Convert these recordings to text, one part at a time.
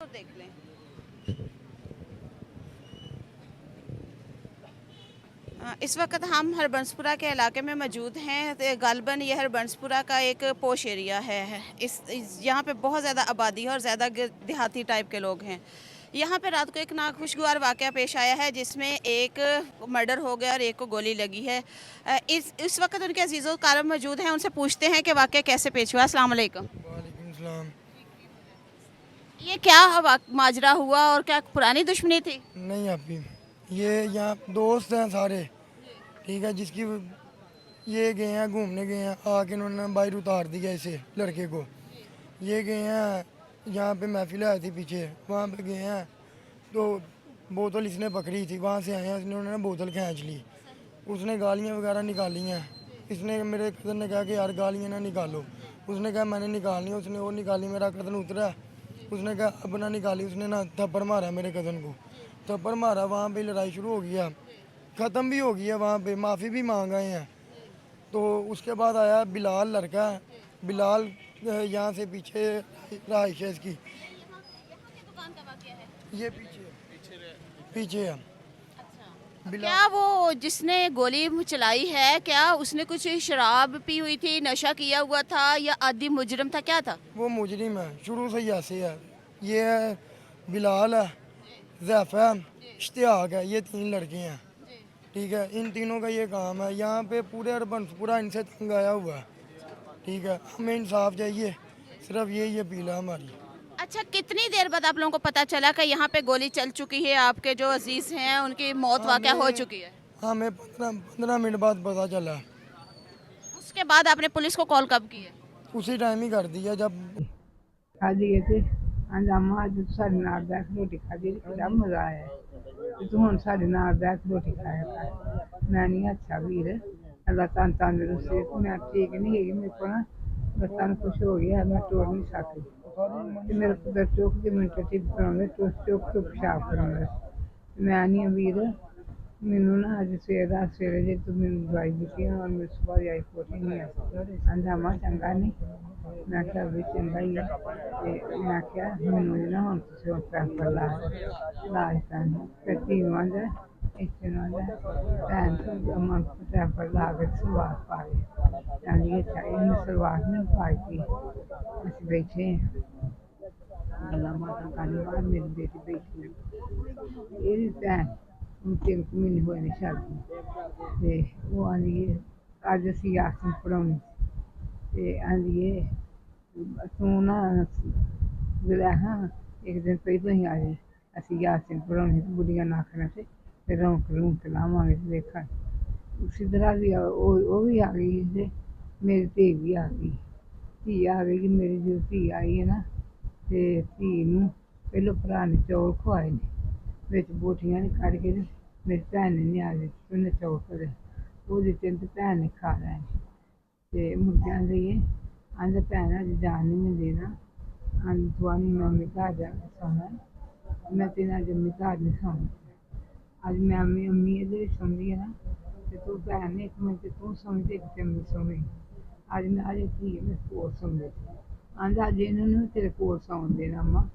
तो देख लें। इस वक्त हम हरबंसपुरा के इलाके में मौजूद हैं। तो गालबन ये हरबंसपुरा का एक पोश एरिया है। इस यहाँ पे बहुत ज़्यादा आबादी है और ज़्यादा देहाती टाइप के लोग हैं। यहाँ पे रात को एक नाखुशगवार वाक़या पेश आया है जिसमें एक मर्डर हो गया और एक को गोली लगी है। इस वक्त उनके अजीज़ो कारब मौजूद हैं, उनसे पूछते हैं कि वाक़या कैसे पेश हुआ। अस्सलाम वालेकुम। वालेकुम सलाम। ये क्या माजरा हुआ और क्या पुरानी दुश्मनी थी? नहीं अभी ये यहाँ दोस्त हैं सारे, ठीक है, जिसकी ये गए हैं घूमने गए हैं, आके इन्होंने बाहर उतार दिया इसे लड़के को। ये गए हैं यहाँ पे महफिल आई थी पीछे, वहाँ पे गए हैं तो बोतल इसने पकड़ी थी, वहाँ से आए हैं, इन्होंने बोतल खींच ली, उसने गालियाँ वगैरह निकाली हैं। इसने मेरे कज़न ने कहा कि यार गालियाँ ना निकालो, उसने कहा मैंने निकालनी है, उसने और निकाली, मेरा कज़न उतरा, उसने कहा अब ना निकाली, उसने ना थप्पड़ मारा मेरे कज़न को, थप्पड़ मारा, वहाँ पे लड़ाई शुरू हो गया, ख़त्म भी हो गई है, वहाँ पे माफ़ी भी मांग आए हैं। तो उसके बाद आया बिलाल लड़का, बिलाल यहाँ से पीछे रहाइश है इसकी, ये पीछे पीछे है बिलाल। क्या वो जिसने गोली चलाई है, क्या उसने कुछ शराब पी हुई थी, नशा किया हुआ था या आदि मुजरम था, क्या था? वो मुजरिम है, शुरू से ही ऐसे है। ये है बिलाल है, ज़ैफ़ा है, इश्तियाक है, ये तीन लड़के हैं, ठीक है, इन तीनों का ये काम है। यहाँ पे पूरे अर्बन पूरा इनसे तंग आया हुआ है, ठीक है, हमें इंसाफ चाहिए, सिर्फ ये अपील है हमारी। अच्छा, कितनी देर बाद आप लोगों को पता चला कि यहाँ पे गोली चल चुकी है, आपके जो अजीज हैं उनकी मौत वाक़या हो हमें चुकी है? हमें 15 मिनट बाद पता चला, उसके बाद आपने पुलिस को कॉल कब की है? उसी टाइम ही कर दिया जब। खाधी ते हंगामा ਅੱਜ ਸਾਡੇ ਨਾਲ ਬੈਠ ਕੇ ਰੋਟੀ ਖਾਧੀ ਤੇ ਕਿੰਨਾ ਮਜ਼ਾ ਆਇਆ ਤੇ ਤੂੰ ਹੁਣ ਸਾਡੇ ਨਾਲ ਬੈਠ ਕੇ ਰੋਟੀ ਖਾਇਆ ਕਰ। ਮੈਂ ਨਹੀਂ ਅੱਛਾ ਵੀਰ, ਅੱਲਾ ਤੰਦਰੁਸਤੀ ਤੇ ਮੈਂ ਠੀਕ ਨਹੀਂ ਹੈਗੀ, ਮੇਰੇ ਕੋਲ ਨਾ ਲੱਤਾਂ ਨੂੰ ਕੁਛ ਹੋ ਗਿਆ, ਮੈਂ ਤੁਰ ਨਹੀਂ ਸਕਦੀ ਤੇ ਮੇਰੇ ਪੁੱਤਰ ਚੁੱਕ ਕੇ ਮੈਨੂੰ ਟੱਟੀ ਕਰਾਉਂਦੇ, ਚੁੱਕ ਕੇ ਪਿਸ਼ਾਬ ਕਰਾਉਂਦੇ। ਮੈਂ ਨਹੀਂ ਵੀਰ, ਮੈਨੂੰ ਨਾ ਅੱਜ ਸਵੇਰੇ ਜੇ ਤੂੰ ਮੈਨੂੰ ਦਵਾਈ ਦਿੱਤੀ ਨਾ, ਮੈਨੂੰ ਸੁਬਾਹ ਦੀ ਆਈ ਪੋਟੀ ਨਹੀਂ ਆ ਹੰਗਾਮਾ ਚੰਗਾ ਨਹੀਂ। ਮੈਂ ਕਿਹਾ ਵੀ ਚੰਗਾ ਹੀ ਹੈ ਤੇ ਮੈਂ ਕਿਹਾ ਮੈਨੂੰ ਨਾ ਹੁਣ ਤੁਸੀਂ ਉਹ ਪੈਂਪਰ ਲਾ ਇਲਾਜ ਕਰਨਾ ਤੇ ਧੀਵਾਂ ਦਾ ਇੱਥੇ ਨਾ ਭੈਣ ਤੋਂ ਅਮਨ ਪੈਂਪਰ ਲਾ ਕੇ ਸਲਵਾਰ ਪਾ ਲਈ, ਕਹਿੰਦੀ ਇਹ ਚਾਹੀਏ ਸਲਵਾਰ ਨਹੀਂ ਪਾਈ ਸੀ। ਅਸੀਂ ਬੈਠੇ ਗੱਲਾਂ ਬਾਤਾਂ ਕਰਨ ਬਾਅਦ ਮੇਰੀ ਬੇਟੀ ਬੈਠੀ ਇਹਦੀ ਭੈਣ ਹੁਣ 3 ਮਹੀਨੇ ਹੋਏ ਨੇ ਸ਼ਾਦੀ ਤੇ ਉਹ ਆਂਦੀ ਹੈ ਅੱਜ ਅਸੀਂ ਆਸਨ ਪੜਾਉਣੀ ਤੇ ਆਂਦੀ ਹੈ ਤੂੰ ਨਾ ਜਿਹੜਾ ਹਾਂ ਇੱਕ ਦਿਨ ਪਹਿਲਾਂ ਹੀ ਆ ਜਾਈਂ, ਅਸੀਂ ਆਸਨ ਪੜਾਉਣੀ ਤੇ ਬੁੱਢੀਆਂ ਨਾਖਣਾ ਤੇ ਰੌਣਕ ਲਾਵਾਂਗੇ ਤੇ ਵੇਖਾਂਗੇ। ਉਸੇ ਤਰ੍ਹਾਂ ਵੀ ਉਹ ਵੀ ਆ ਗਈ ਤੇ ਮੇਰੀ ਧੀ ਵੀ ਆ ਗਈ, ਧੀ ਆ ਗਈ। ਮੇਰੀ ਜੋ ਧੀ ਆਈ ਹੈ ਨਾ ਤੇ ਧੀ ਨੂੰ ਪਹਿਲੋਂ ਭਰਾ ਨੇ ਚੌਲ ਖਵਾਏ ਨੇ, ਵਿੱਚ ਬੋਟੀਆਂ ਨੇ ਕੱਢ ਕੇ ਤੇ ਮੇਰੀ ਭੈਣ ਨੇ ਨਹੀਂ ਆ ਗਈ, ਉਹਨੇ ਚੌਲ ਕਰੇ ਉਹ ਦਿੱਤੇ ਤੇ ਭੈਣ ਨੇ ਖਾ ਲਏ ਤੇ ਮੁਰਗਿਆਂ ਦੇ ਆਂਦੇ ਭੈਣ ਅੱਜ ਜਾਣ ਨਹੀਂ ਮੈਂ ਦੇਣਾ, ਆਂਦੀ ਤੁਹਾਨੂੰ ਮੰਮੀ ਘਰ ਜਾ ਕੇ ਸੌਣਾ, ਮੈਂ ਤੇਰਾ ਜੰਮੀ ਘਰ ਨਹੀਂ ਸੌਣਾ। ਅੱਜ ਮੈਂ ਅੰਮੀ ਇਹਦੇ ਵਿੱਚ ਸੌਂਦੀ ਹੈ ਨਾ ਤੇ ਤੂੰ ਭੈਣ ਨੇ ਇੱਕ ਮਿੰਟ ਤੂੰ ਸੌਂਦੀ ਤੇ ਇੱਕ ਅੰਮੀ ਸੌਂਦੀ। ਅੱਜ ਮੈਂ ਅਜੇ ਧੀ ਮੇਰੇ ਕੋਲ ਸੌਂਦੇ, ਆਂਦਾ ਅੱਜ ਇਹਨਾਂ ਨੂੰ ਤੇਰੇ ਕੋਲ ਸੌਣ ਦੇਣਾ ਅੰਮਾ,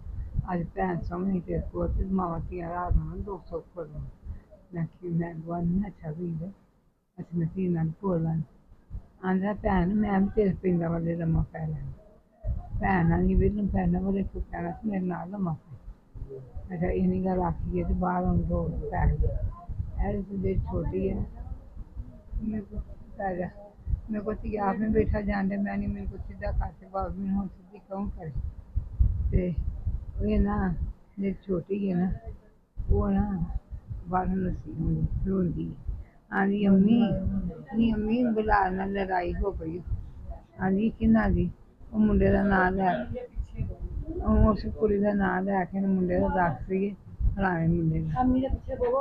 ਅੱਜ ਭੈਣ ਸੌਂਦੀ ਤੇਰੇ ਕੋਲ ਤੇ ਮਾਵਾਂ ਧੀਆਂ ਰਾਤ ਨੂੰ 200 ਕਰੋ। ਮੈਂ ਕਿ ਮੈਂ ਗਵਾਨੀ ਅੱਛਾ ਵੀ ਅਸੀਂ ਮੈਂ ਧੀ ਨਾਲ ਬੋਲਾਂ। ਆਂਦਾ ਭੈਣ ਮੈਂ ਵੀ ਤੇਰੇ ਪਿੰਡਾਂ ਵਾਲੇ ਲੰਮਾ ਪੈ ਲੈਣਾ, ਭੈਣ ਆਂਦੀ ਵੀ ਤੂੰ ਪਿੰਡਾਂ ਵਾਲੇ ਤੂੰ ਕਹਿਣਾ ਸੀ ਮੇਰੇ ਨਾਲ ਲੰਮਾ ਪੈ। ਅੱਛਾ ਇੰਨੀ ਗੱਲ ਆਖੀ ਹੈ ਤੇ ਬਾਹਰ ਹੁਣ ਦੋ ਪੈ ਗਈ ਇਹ ਤੇ ਛੋਟੀ ਹੈ ਮੇਰੇ ਕੋਲ ਪੈ ਜਾ, ਮੇਰੇ ਕੋਲ ਧੀ ਆਪ ਨਹੀਂ ਬੈਠਾ ਜਾਂਦੇ, ਮੈਂ ਨਹੀਂ ਮੇਰੇ ਕੋਲ ਸਿੱਧਾ ਕਰਕੇ ਬਾਬੂ ਮੈਨੂੰ ਹੁਣ ਸਿੱਧੀ ਕੌਣ ਕਰੇ ਤੇ ਇਹ ਨਾ ਜਿਹੜੀ ਛੋਟੀ ਹੈ ਨਾ ਉਹ ਨਾ ਬਾਹਰ ਨਸੀ ਹੁੰਦੀ ਰੋਂਦੀ ਆਂਦੀ ਅੰਮੀ ਨਹੀਂ ਅੰਮੀ ਬਿਲਾਲ ਨਾਲ ਲੜਾਈ ਹੋ ਗਈ। ਆਂਦੀ ਕਿਹਨਾਂ ਦੀ? ਉਹ ਮੁੰਡੇ ਦਾ ਨਾਂ ਲੈ ਉਹ ਉਸ ਕੁੜੀ ਦਾ ਨਾਂ ਲੈ ਕੇ ਮੁੰਡੇ ਦਾ ਦੱਸ ਸੀਗੇ ਫਲਾਣੇ ਮੁੰਡੇ ਦਾ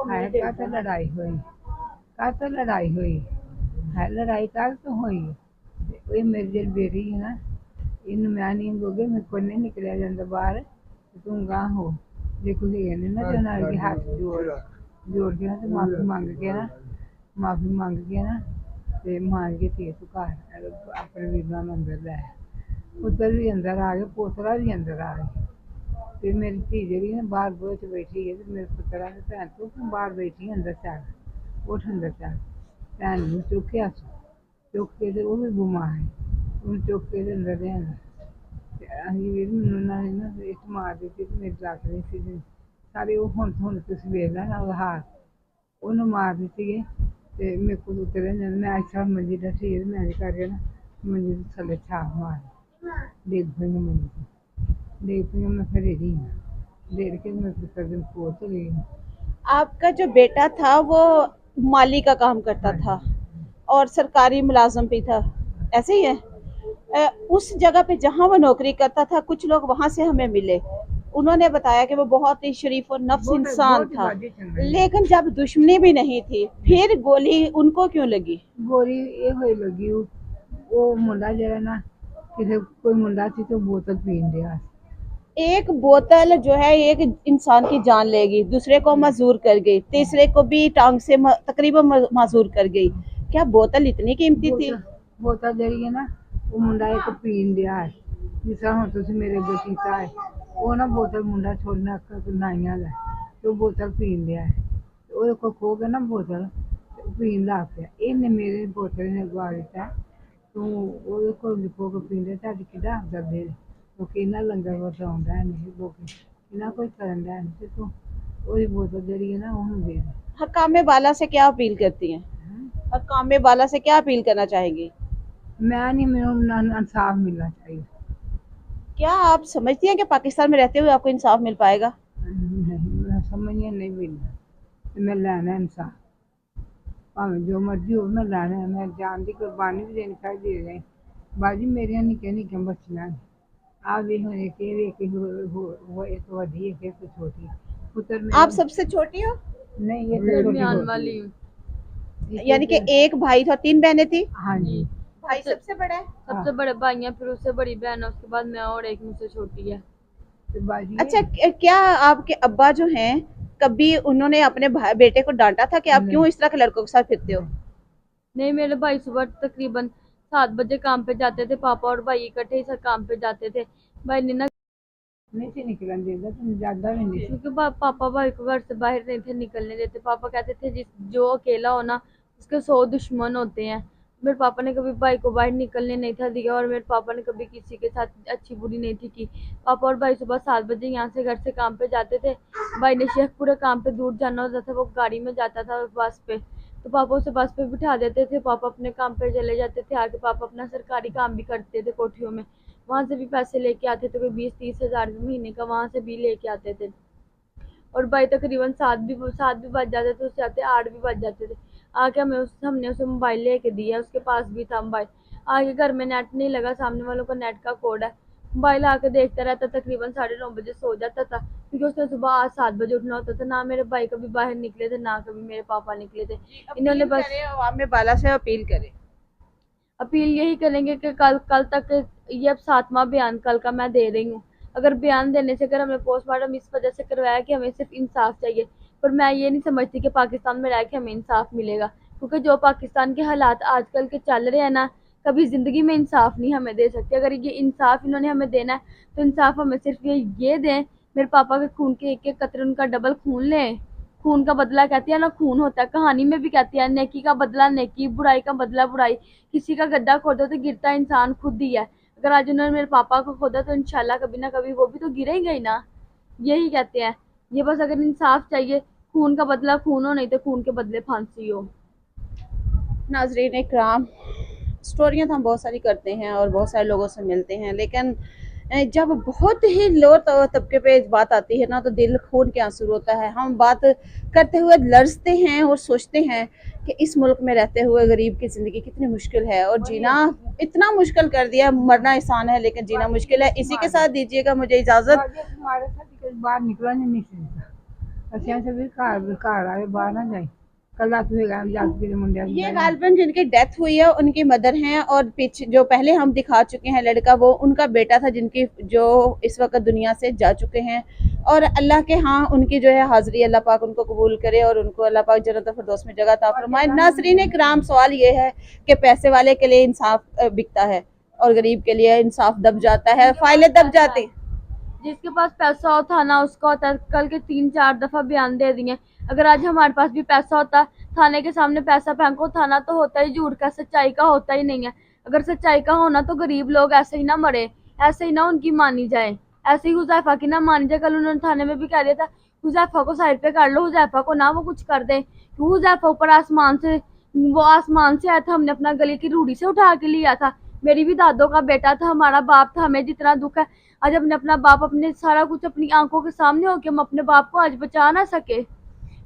ਹੈ ਕਾਹਤੇ ਲੜਾਈ ਹੋਈ, ਕਾਹਤੇ ਲੜਾਈ ਹੋਈ ਹੈ, ਲੜਾਈ ਕਾਹਦੇ ਤੋਂ ਹੋਈ। ਇਹ ਮੇਰੀ ਜਿਹੜੀ ਬੇਟੀ ਹੈ ਨਾ ਇਹਨੂੰ ਮੈਂ ਨਹੀਂ ਬੋਗੇ ਮੇਰੇ ਕੋਲ ਨਹੀਂ ਨਿਕਲਿਆ ਜਾਂਦਾ ਬਾਹਰ, ਤੂੰ ਗਾਂ ਹੋ ਜੇ ਕੁਝ ਕਹਿੰਦੇ ਨਾ ਤੇ ਨਾਲ ਹੱਥ ਜੋੜ ਕੇ ਤੇ ਮਾਫੀ ਮੰਗ ਕੇ ਨਾ ਤੇ ਮਾਰ ਕੇ ਤੇ ਤੂੰ ਘਰ ਆਪਣੇ ਵੀਰਾਂ ਨੂੰ ਅੰਦਰ ਲੈ, ਪੁੱਤਰ ਵੀ ਅੰਦਰ ਆ ਗਏ, ਪੋਤਰਾ ਵੀ ਅੰਦਰ ਆ ਗਏ ਤੇ ਮੇਰੀ ਧੀ ਜਿਹੜੀ ਨਾ ਬਾਹਰ ਬੂਹੇ 'ਚ ਬੈਠੀ ਹੈ ਤੇ ਮੇਰੇ ਪੁੱਤਰ ਆ ਭੈਣ ਤੂੰ ਕਿਉਂ ਬਾਹਰ ਬੈਠੀ ਹੈ? ਅੰਦਰ ਚੱਲ, ਉੱਠ ਅੰਦਰ ਚੱਲ। ਭੈਣ ਨੂੰ ਚੁੱਕਿਆ, ਚੁੱਕ ਕੇ ਤੇ ਉਹ ਵੀ ਬਿਮਾਰ ਹੈ, ਉਹਨੂੰ ਚੁੱਕ ਕੇ ਤੇ ਅੰਦਰ ਲਿਆਂਦਾ ਤੇ ਅਸੀਂ ਵੀ ਮੈਨੂੰ ਉਹਨਾਂ ਨੇ ਨਾ ਇੱਟ ਮਾਰ ਦਿੱਤੀ ਤੇ ਮੇਰੀ ਲੱਤ ਨਹੀਂ ਸੀ ਸਾਰੇ। ਉਹ ਹੁਣ ਤੁਸੀਂ ਵੇਖ ਲੈਣਾ ਉਹਦਾ ਹਾਲ, ਉਹਨੂੰ ਮਾਰ ਦਿੱਤੀ ਹੈ ਤੇ ਮੇਰੇ ਕੋਲ ਉਤਰਿਆ ਜਾਂਦਾ। ਮੈਂ ਅੱਛਾ ਮੰਜੀ ਦਾ ਠੀਕ ਮੈਂ ਅੱਜ ਕਰਕੇ ਨਾ ਮੰਜੀ ਦੇ ਥੱਲੇ ਛਾਲ ਮਾਰ ਡਿੱਗ ਪਈ ਮੈਂ ਮੰਜੀ ਤੇ ਡਿੱਗ ਪਈ ਮੈਂ ਫਿਰ ਇਹਦੀ देर के मैं पुत्र दिन को चली गई। आपका जो बेटा था वो माली का काम करता था और सरकारी मुलाजम भी था, ऐसे ही है? उस जगह पे जहाँ वो नौकरी करता था कुछ लोग वहाँ से हमें मिले, उन्होंने बताया कि वो बहुत ही शरीफ और नफ्स इंसान था, लेकिन जब दुश्मनी भी नहीं थी फिर गोली उनको क्यों लगी? गोली ये होई लगी वो मुंडा जरा ना किसी कोई मुंडा थी तो बोतल पीन दिया। एक बोतल जो है एक इंसान की जान लेगी, दूसरे को मजूर कर गई, तीसरे को भी टांग से तकरीबन मजूर कर गई। क्या बोतल इतनी कीमती थी? बोतल जड़ी है ना वो मुंडा एक पीन दिया है जिस तरह हम तुझे मेरे बेटीता है वो ना बोतल मुंडा छोड़ना नाइया है तो बोतल पीन दिया है वो को खो गया ना बोतल पीन ला पे इन्हें मेरे बोतल ने गवा दिता तो वो को लिखो को पीन दिया ताकि किदा दर्द दे तो किना लंगर वटाउंदा है नहीं लोग किना कोई करन है नहीं तो वही बोतल जड़ी है ना वो हम दे दे। हकामे वाला से क्या अपील करती हैं? हकामे वाला से क्या अपील करना चाहेंगी? मैं नहीं मेरे इंसाफ मिलना चाहिए। क्या आप समझती हैं कि पाकिस्तान में रहते हुए आपको इंसाफ मिल पाएगा? नहीं मैं समझिए नहीं मिलना मैं लेना इंसाफ भावें जो मर्जी हो मैं लैना है। मैं जान की कुर्बानी भी देनी चाहिए दे रहे बाजी मेरिया निक्के निक्के बच्चियां ने आप भी हो एक वो एक वधी एक छोटी पुत्र आप सबसे छोटी हो? नहीं ये दरमियान वाली हूँ। यानी कि एक भाई था, 3 बहनें थी? हाँ जी भाई सबसे बड़ा है? सबसे बड़े भाई हैं, फिर उससे बड़ी बहन है, उसके बाद मैं और एक मुझसे छोटी है। तो बाजी अच्छा, क्या आपके अब्बा जो हैं कभी उन्होंने अपने बेटे को डांटा था कि आप क्यों इस तरह के लड़कों के साथ फिरते हो? नहीं, मेरे भाई सुबह तकरीबन 7 बजे काम पे जाते थे, पापा और भाई इकट्ठे ही सब काम पे जाते थे। भाई ने ना नहीं से निकलन देता तुम ज्यादा भी नहीं क्योंकि पापा भाई को घर से बाहर नहीं थे निकलने देते। पापा कहते थे जो अकेला हो ना उसके 100 दुश्मन होते हैं। मेरे पापा ने कभी भाई को बाहर निकलने नहीं था दिया और मेरे पापा ने कभी किसी के साथ अच्छी बुरी नहीं थी की। पापा और भाई सुबह 7 बजे यहाँ से घर से काम पे जाते थे। भाई ने शेखपुरा काम पे दूर जाना होता था, वो गाड़ी में जाता था बस पे, तो पापा उसे बस पे बिठा देते थे। पापा अपने काम पे चले जाते थे, आके पापा अपना सरकारी काम भी करते थे कोठियों में, वहाँ से भी पैसे लेके आते थे, कोई 20-30 हज़ार महीने का वहाँ से भी लेके आते थे। और भाई तकरीबन 7 भी बज जाते थे, उससे आते 8 भी बज जाते थे। आके हमने उसे मोबाइल लेके दिया, उसके पास भी था मोबाइल। आगे घर में नेट नहीं लगा, सामने वालों का नेट का कोड है, मोबाइल आके देखता रहता, तकरीबन 9:30 बजे सो जाता था क्योंकि उसने सुबह आज 7 बजे उठना होता था। ना मेरे भाई कभी बाहर निकले थे, ना कभी मेरे पापा निकले थे। इन्होंने बस अवाम बाला से अपील करें। अपील यही करेंगे कि कल तक ये अब 7वां बयान कल का मैं दे रही हूँ। अगर बयान देने से अगर हमें पोस्टमार्टम इस वजह से करवाया कि हमें सिर्फ इंसाफ चाहिए, पर मैं ये नहीं समझती कि पाकिस्तान में रह के हमें इंसाफ मिलेगा, क्योंकि जो पाकिस्तान के हालात आजकल के चल रहे हैं ना, कभी ज़िंदगी में इंसाफ नहीं हमें दे सकते। अगर ये इंसाफ इन्होंने हमें देना है तो इंसाफ हमें सिर्फ ये दें, मेरे पापा के खून के एक एक कतरे उनका डबल खून लें। खून का बदला कहती है ना खून होता है, कहानी में भी कहती है नेकी का बदला नेकी, बुराई का बदला बुराई। किसी का गड्ढा खोदो तो गिरता इंसान खुद ही है। अगर आज उन्होंने मेरे पापा को खोदा तो इंशाल्लाह कभी ना कभी वो भी तो गिरेंगे ही ना। यही कहते हैं ये, बस अगर इंसाफ चाहिए, खून का बदला खून हो, नहीं तो खून के बदले फांसी हो। नाजरीन इकराम, स्टोरियाँ तो हम बहुत सारी करते हैं और बहुत सारे लोगों से मिलते हैं, लेकिन जब बहुत ही लो तबके पे बात आती है ना तो दिल खून के आंसू रोता है। हम बात करते हुए लरजते हैं और सोचते हैं कि इस मुल्क में रहते हुए गरीब की ज़िंदगी कितनी मुश्किल है और जीना इतना मुश्किल कर दिया। मरना आसान है लेकिन जीना मुश्किल है। इसी के साथ दीजिएगा मुझे इजाज़त। हमारे साथ बाहर निकला नहीं सकता, अच्छा से भी घर आए बाहर ना जाए। कल रात ये गालिबन जिनकी डेथ हुई है उनकी मदर हैं, और पीछे जो पहले हम दिखा चुके हैं लड़का, वो उनका बेटा था जिनकी जो इस वक्त दुनिया से जा चुके हैं। और अल्लाह के हाँ उनकी जो है हाजिरी अल्लाह पाक उनको कबूल करे और उनको अल्लाह पाक जन्नत फिरदौस में जगह अता फरमाए। नाज़रीन इकराम, सवाल ये है कि पैसे वाले के लिए इंसाफ बिकता है और गरीब के लिए इंसाफ दब जाता है, फाइलें दब जाती। जिसके पास पैसा हो थाना उसका होता है। कल के 3-4 दफा बयान दे दिए। अगर आज हमारे पास भी पैसा होता, थाने के सामने पैसा फेंको, थाना तो होता ही झूठ का, सच्चाई का होता ही नहीं है। अगर सच्चाई का होना तो गरीब लोग ऐसे ही ना मरे, ऐसे ही ना उनकी मानी जाए, ऐसे ही हुजैफा की ना मानी जाए। कल उन्होंने थाने में भी कह दिया था हुजैफा को साइड पे कर लो, हुजैफा को ना वो कुछ कर दे। हुजैफा ऊपर आसमान से, वो आसमान से आया था, हमने अपना गले की रूढ़ी से उठा के लिया था। मेरी भी दादों का बेटा था, हमारा बाप था, हमें जितना दुख है आज हमने अपना बाप, अपने सारा कुछ अपनी आंखों के सामने हो के हम अपने बाप को आज बचा ना सके,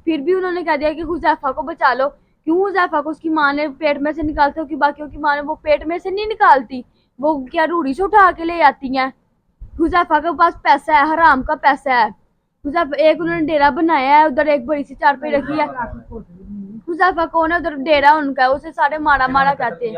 फिर भी उन्होंने कह दिया कि हुजैफा को बचा लो। क्यों हुजैफा को उसकी माँ ने पेट में से निकालते हो कि बाकियों की माँ ने वो पेट में से नहीं निकालती, वो क्या रूढ़ी से उठा के ले आती हैं। हुजैफा के पास पैसा है, हराम का पैसा है। हुजैफा एक उन्होंने डेरा बनाया है, उधर एक बड़ी सी चारपाई रखी है। हुजैफा कौन है? उधर डेरा उनका है, उसे सारे मारा मारा कहते हैं।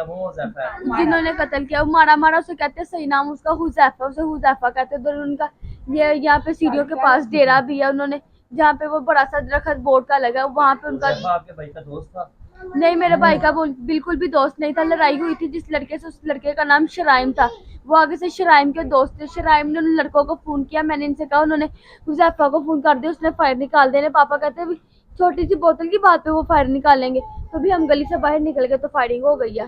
जिन्होंने कत्ल किया वो मारा मारा उसे कहते हैं, सही नाम उसका हुजैफा, उसे हुजैफा कहते हैं। उधर उनका ये यहाँ पे सीढ़ियों के पास डेरा भी है उन्होंने, जहाँ पे वो बड़ा सा दरख्त बोर्ड का लगा, वहाँ पे उनका। आपके भाई का दोस्त था? नहीं, मेरे भाई का बिल्कुल भी दोस्त नहीं था। लड़ाई हुई थी जिस लड़के से, उस लड़के का नाम शराइम था। वो आगे से शराइम के दोस्त थे। शराइम ने उन लड़कों को फोन किया, मैंने इनसे कहा, उन्होंने हुजैफा को फोन कर दिया, उसने फायर निकाल देने। पापा कहते हैं छोटी सी बोतल की बात पे वो फायर निकालेंगे। तो भी हम गली से बाहर निकल गए तो फायरिंग हो गई है।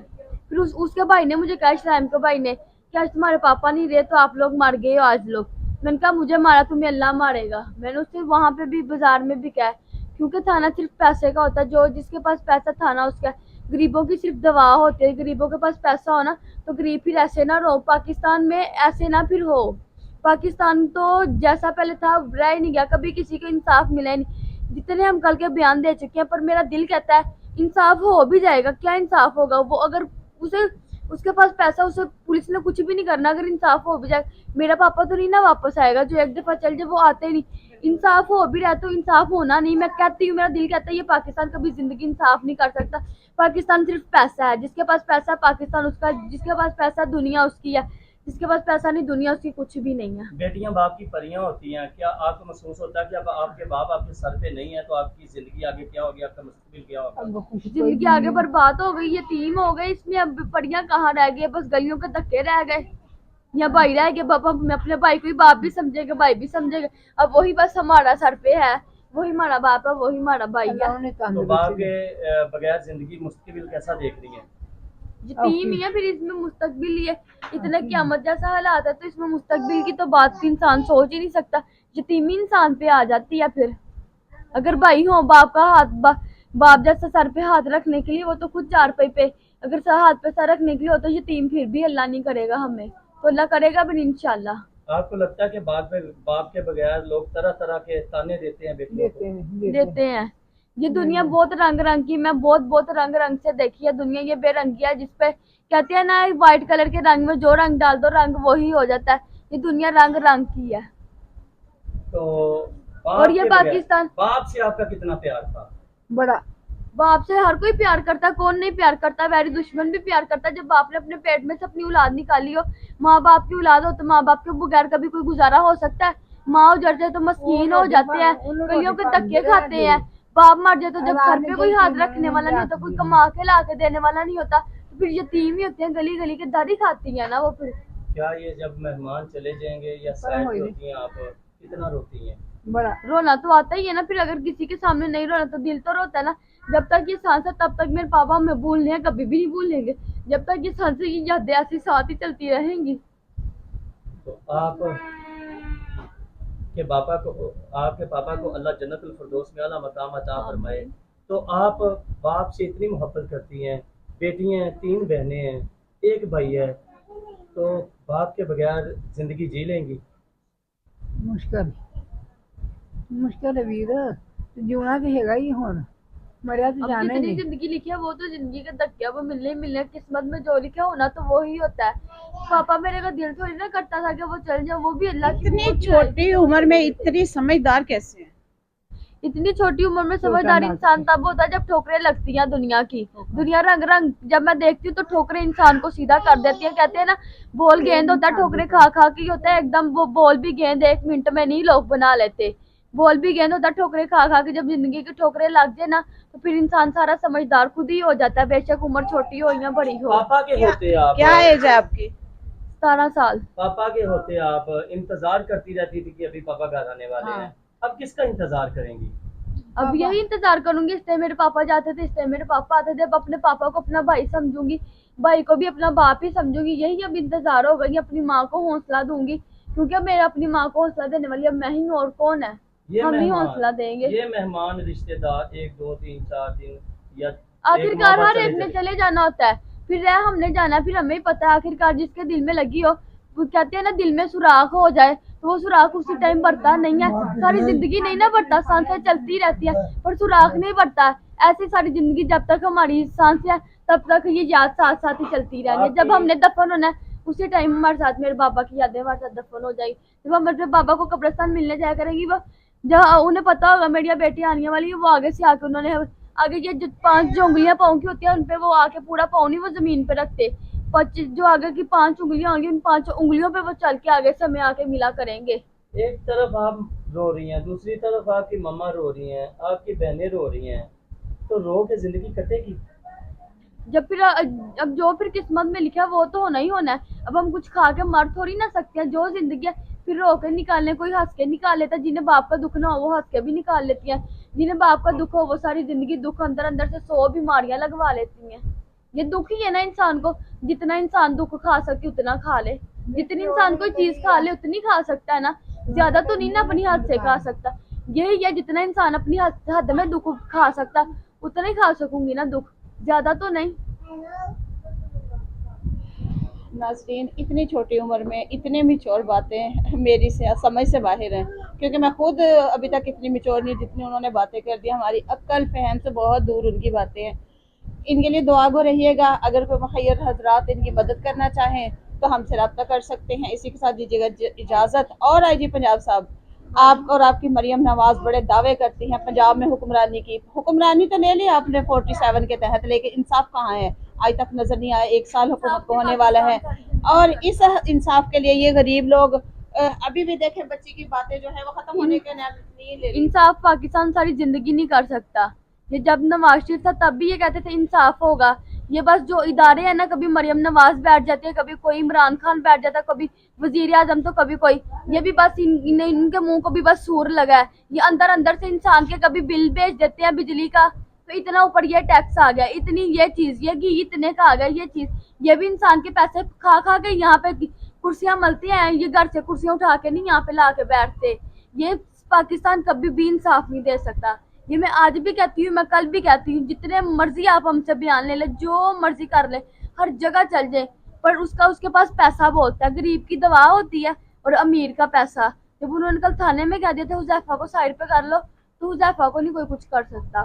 फिर उसके भाई ने मुझे कहा, शराइम के भाई ने, कि आज तुम्हारे पापा नहीं रहे तो आप लोग मर गए हो आज लोग। मैंने कहा मुझे मारा तुम्हें अल्लाह मारेगा। मैंने उससे वहां पे भी बाजार में भी कहा, क्योंकि थाना सिर्फ पैसे का होता है, जो जिसके पास पैसा थाना उसका। गरीबों की सिर्फ दवा होती है, गरीबों के पास पैसा हो ना तो गरीब फिर ऐसे ना रहो। पाकिस्तान में ऐसे ना फिर हो। पाकिस्तान तो जैसा पहले था रह ही नहीं गया, कभी किसी को इंसाफ मिला ही नहीं। जितने हम कल के बयान दे चुके हैं, पर मेरा दिल कहता है इंसाफ हो भी जाएगा। क्या इंसाफ होगा? वो अगर उसे उसके पास पैसा, उसे पुलिस ने कुछ भी नहीं करना, अगर इंसाफ हो भी जाए। मेरा पापा तो नहीं ना वापस आएगा, जो एक दफा चल जाए वो आते ही नहीं। इंसाफ हो भी रहा तो इंसाफ होना नहीं। मैं कहती हूँ, मेरा दिल कहता है ये पाकिस्तान कभी जिंदगी इंसाफ नहीं कर सकता। पाकिस्तान सिर्फ पैसा है, जिसके पास पैसा पाकिस्तान उसका, जिसके पास पैसा दुनिया उसकी है, जिसके पास पैसा नहीं दुनिया उसकी कुछ भी नहीं है। बेटियां बाप की परियां होती हैं। क्या आपको महसूस होता है कि अब आपके बाप आपके सर पे नहीं है तो आपकी जिंदगी आगे क्या होगी, आपका मुस्तकबिल क्या होगा? जिंदगी आगे बर्बाद हो गई, यतीम हो गए, इसमें अब परियां कहाँ रह गई? बस गलियों के धक्के रह गए, या भाई रह गए। बाबा मैं अपने भाई को ही बाप भी समझेगा, भाई भी समझेगा। अब वही बस हमारा सर पे है, वही हमारा बाप है, वही हमारा भाई है। तो बाप के बगैर जिंदगी मुस्तकबिल कैसा देख रही है? यतीम ही है, फिर इसमें मुस्तकबिल ही है। इतना क़यामत जैसा हालात है तो इसमें मुस्तकबिल की तो बात इंसान सोच ही नहीं सकता। यतीमी इंसान पे आ जाती है। फिर अगर भाई हो, बाप का हाथ बाप जैसा सर पे हाथ रखने के लिए, वो तो खुद चारपाई पे अगर हाथ पे सर रखने के लिए हो तो यतीम फिर भी अल्लाह नहीं करेगा हमें, तो अल्लाह करेगा भी इंशाल्लाह। आपको लगता है कि बाप के बगैर लोग तरह तरह के ताने देते हैं बेटियों को? देते हैं। ये दुनिया बहुत रंग रंग की, मैं बहुत रंग रंग से देखी है दुनिया। ये बेरंगी है, जिसपे कहते हैं ना व्हाइट कलर के रंग में जो रंग डाल दो रंग वही हो जाता है। ये दुनिया रंग रंग की है। तो और ये पाकिस्तान, बाप से आपका कितना प्यार था? बड़ा। बाप से हर कोई प्यार करता, कौन नहीं प्यार करता? वैरी दुश्मन भी प्यार करता। जब बाप ने अपने पेट में से अपनी औलाद निकाली हो, माँ बाप की औलाद हो, तो माँ बाप के बगैर कभी कोई गुजारा हो सकता है? माँ उजड़ जाए तो मस्कीन हो जाते हैं, गलियों के धक्के खाते हैं। बाप मर जाए तो जब सर पे कोई हाथ रखने वाला नहीं होता, कोई कमा के ला के देने वाला नहीं होता, तो फिर यतीम ही होते हैं, गली गली के दादी खाती है ना वो। फिर क्या ये जब मेहमान चले जाएंगे या सैड होती हैं आप, कितना रोती हैं? बड़ा रोना तो आता ही है ना। फिर अगर किसी के सामने नहीं रोना तो दिल तो रोता है ना। जब तक ये सांस है तब तक मेरे पापा हमें भूलने हैं, कभी भी नहीं भूलेंगे। जब तक ये सांसें, ये यादें ऐसी साथ ही चलती रहेंगी। तो आपके पापा को अल्लाह जन्नतुल फिरदौस में आला मकाम अता फरमाए। तो आप बाप से इतनी मोहब्बत करती हैं, बेटियां हैं, 3 बहनें हैं, 1 भाई है, तो बाप के बगैर जिंदगी जी लेंगी? मुश्किल मुश्किल है वीर, जीना तो हैगा ही हुण, मरिया तो अब जाना ही जितनी नहीं। जिंदगी लिखी है वो तो जिंदगी के धक्के, वो मिलने ही मिलने, किस्मत में जो लिखा होना तो वो ही होता है। पापा मेरे का दिल थोड़ी ना करता था कि वो चल जाए, वो भी अल्लाह की इतनी बहुत छोटी उम्र में इतनी समझदार कैसे है? इतनी छोटी उम्र में समझदार इंसान तब होता है जब ठोकरें लगती हैं दुनिया की। दुनिया रंग रंग जब मैं देखती हूँ तो ठोकरें इंसान को सीधा कर देती है। कहते हैं ना बॉल गेंद होता है, ठोकरें खा खा के होता है एकदम। वो बॉल भी गेंद 1 मिनट में नहीं लोग बना लेते। बॉल भी गेंद होता है, ठोकरें खा खा के जब जिंदगी की ठोकरें लग जाए ना तो फिर इंसान सारा समझदार खुद ही हो जाता है, बेशक उम्र छोटी हो या बड़ी हो। पापा के होते आप क्या एज है आपकी? 17 साल। पापा के होते आप इंतजार करती रहती थी कि अभी पापा घर आने वाले हाँ। हैं, अब किसका इंतजार करेंगी? अब यही इंतजार करूंगी, इस टाइम मेरे पापा जाते थे, इस टाइम मेरे पापा आते थे। अब अपने पापा को अपना भाई समझूंगी, भाई को भी अपना बाप ही समझूंगी। यही अब इंतजार होगा, ये अपनी माँ को हौसला दूंगी, क्योंकि अब मेरा अपनी माँ को हौसला देने वाली अब मैं ही हूँ, और कौन है। हम ही हौसला देंगे। ये मेहमान रिश्तेदार 1 2 3 4 दिन या आखिरकार हर एक ने चले जाना होता है, फिर रह हमने जाना है, फिर हमें ही पता है। आखिरकार जिसके दिल में लगी हो, वो कहते हैं ना, दिल में सुराख हो जाए तो वो सुराख उसी टाइम बढ़ता नहीं है। सारी जिंदगी नहीं ना बढ़ता, सांसें चलती रहती है पर सुराख नहीं बढ़ता। ऐसी सारी जिंदगी जब तक हमारी सांस है तब तक ये याद साथ साथ ही चलती रहेंगी। जब हमने दफन होना है उसी टाइम हमारे साथ मेरे बाबा की यादें हमारे साथ दफन हो जाएगी। जब हम अपने बाबा को कब्रिस्तान मिलने जाया करेंगी, वो जहाँ उन्हें पता होगा मेरी बेटी आने वाली है, वो आगे से आके उन्होंने आगे ये जो 5 जो उंगलियां पाँव की होती है उन पे वो आके पूरा पाँव नहीं वो जमीन पे रखते, जो आगे की 5 उंगलियां होंगी उन 5 उंगलियों पे वो चल के आगे से हमें आके मिला करेंगे। एक तरफ आप रो रही हैं, दूसरी तरफ आपकी मम्मा रो रही हैं, आपकी बहनें रो रही हैं, तो रो के जिंदगी कटेगी? जब फिर अब जो फिर किस्मत में लिखा है वो तो होना ही होना है। अब हम कुछ खा के मर थोड़ी ना सकते हैं। जो जिंदगी है फिर रो के निकालने, कोई हंस के निकाल लेता है। जिन्हें बाप का दुख ना हो वो हंस के भी निकाल लेती हैं, जिन्हें बाप का दुख हो वो सारी जिंदगी दुख अंदर अंदर से 100 बीमारियां लगवा लेती हैं। ये दुख ही है ना इंसान को, जितना इंसान दुख खा सके उतना खा ले। जितनी इंसान कोई चीज खा ले उतनी खा सकता है ना, ज्यादा तो नहीं ना अपनी हद से खा सकता। यही है, जितना इंसान अपनी हद में दुख खा सकता उतना ही खा सकूंगी ना दुख, ज्यादा तो नहीं। नाज़रीन, इतनी छोटी उम्र में इतने मिच्योर बातें मेरी से समझ से बाहर हैं, क्योंकि मैं खुद अभी तक इतनी मिच्योर नहीं जितनी उन्होंने बातें कर दी। हमारी अक्ल फहम से बहुत दूर उनकी बातें हैं। इनके लिए दुआ गो रहिएगा। अगर कोई मुखय्यर हजरात इनकी मदद करना चाहें तो हमसे रब्ता कर सकते हैं। इसी के साथ दीजिएगा इजाज़त। और आईजी पंजाब साहब, आप और आपकी मरियम नवाज बड़े दावे करती हैं पंजाब में हुक्मरानी की। हुक्मरानी तो ले ली आपने 47 के तहत, लेकिन इंसाफ कहाँ है? आज तक नजर नहीं आया। 1 साल हुकूमत को होने वाला है और इस इंसाफ के लिए ये गरीब लोग अभी भी देखें, बच्ची की बातें जो है वो खत्म होने के नहीं ले रही। इंसाफ पाकिस्तान सारी जिंदगी नहीं कर सकता। ये जब नवाज शरीफ था तब भी ये कहते थे इंसाफ होगा। ये बस जो इदारे हैं ना, कभी मरियम नवाज बैठ जाती है, कभी कोई इमरान खान बैठ जाता है, कभी वजीर आजम, तो कभी कोई। ये भी बस इनके मुंह को भी बस सूर लगा है। ये अंदर अंदर से इंसान के कभी बिल भेज देते हैं बिजली का, तो इतना ऊपर ये टैक्स आ गया, इतनी ये चीज, ये घी इतने का आ गया, ये चीज। ये भी इंसान के पैसे खा खा के यहाँ पे कुर्सियां मिलती हैं। ये घर से कुर्सियां उठा के नहीं यहाँ पे ला के बैठते। ये पाकिस्तान कभी भी इंसाफ नहीं दे सकता। ये मैं आज भी कहती हूँ, मैं कल भी कहती हूँ, जितने मर्जी आप हमसे बयान ले ले, जो मर्जी कर ले, हर जगह चल जाए, पर उसके पास पैसा बहुत है। गरीब की दवा होती है और अमीर का पैसा। जब उन्होंने कल थाने में कह दिया था हुज़ैफा को साइड पे कर लो, तो हुज़ैफा को नहीं कोई कुछ कर सकता।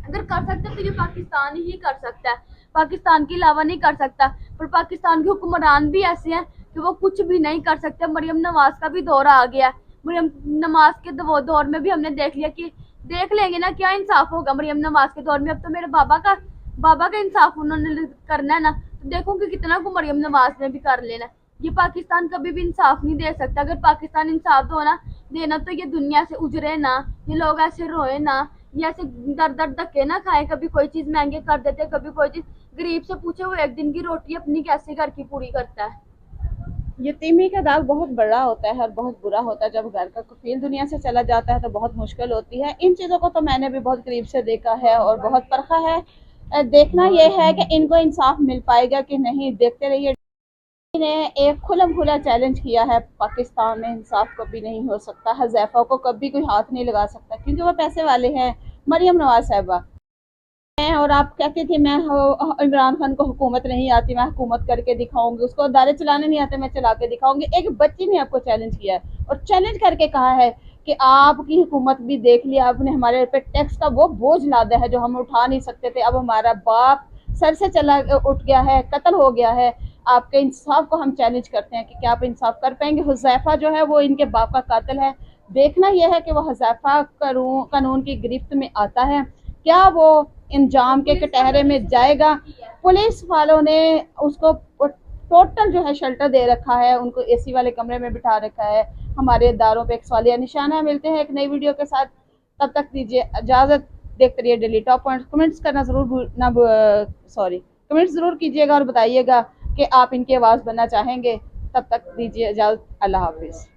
अगर कर सकता तो ये पाकिस्तान ही कर सकता है, पाकिस्तान के अलावा नहीं कर सकता। पर पाकिस्तान के हुक्मरान भी ऐसे हैं कि वो कुछ भी नहीं कर सकते। मरियम नवाज का भी दौर आ गया। मरियम नवाज के दौर में भी हमने देख लिया कि देख लेंगे ना क्या इंसाफ होगा मरियम नवाज के दौर में। अब तो मेरे बाबा का इंसाफ उन्होंने करना है ना, तो देखो कि कितना को मरियम नवाज ने भी कर लेना। ये पाकिस्तान कभी भी इंसाफ नहीं दे सकता। अगर पाकिस्तान इंसाफ देना तो ये दुनिया से उजरे ना, ये लोग ऐसे रोए ना, ये ऐसे दर दर धक्के ना खाए। कभी कोई चीज महंगे कर देते, कभी कोई चीज। गरीब से पूछे वो एक दिन की रोटी अपनी कैसे घर की पूरी करता है। यतीमी का दाग बहुत बड़ा होता है और बहुत बुरा होता है। जब घर का कफील दुनिया से चला जाता है तो बहुत मुश्किल होती है। इन चीज़ों को तो मैंने भी बहुत करीब से देखा है और बहुत परखा है। देखना यह है कि इनको इंसाफ मिल पाएगा कि नहीं। देखते रहिए। ने एक खुलम खुला चैलेंज किया है, पाकिस्तान में इंसाफ कभी नहीं हो सकता। हुज़ैफा को कभी कोई हाथ नहीं लगा सकता क्योंकि वो पैसे वाले हैं। मरियम नवाज साहिबा और आप कहते थे मैं इमरान खान को हुकूमत नहीं आती, मैं हुकूमत करके दिखाऊंगी, उसको अदारे चलाने नहीं आते, मैं चला के दिखाऊंगी। एक बच्ची ने आपको चैलेंज किया है और चैलेंज करके कहा है कि आपकी हुकूमत भी देख लिया, आपने हमारे पे टैक्स का वो बोझ लादा है जो हम उठा नहीं सकते थे। अब हमारा बाप सर से उठ गया है, कत्ल हो गया है। आपके इंसाफ को हम चैलेंज करते हैं कि क्या आप इंसाफ कर पाएंगे। हुज़ैफा जो है वो इनके बाप का कातिल है। देखना यह है कि वो हुज़ैफा कानून की गिरफ्त में आता है, क्या वो इंजाम के कटहरे में जाएगा। पुलिस वालों ने उसको टोटल जो है शेल्टर दे रखा है, उनको एसी वाले कमरे में बिठा रखा है। हमारे इदारों पे एक सवालिया निशाना। मिलते हैं एक नई वीडियो के साथ, तब तक दीजिए इजाज़त। देखते रहिए डेली टॉप पॉइंट्स। कमेंट्स ज़रूर कीजिएगा और बताइएगा कि आप इनकी आवाज़ बनना चाहेंगे। तब तक दीजिए इजाज़त, अल्लाह हाफिज़।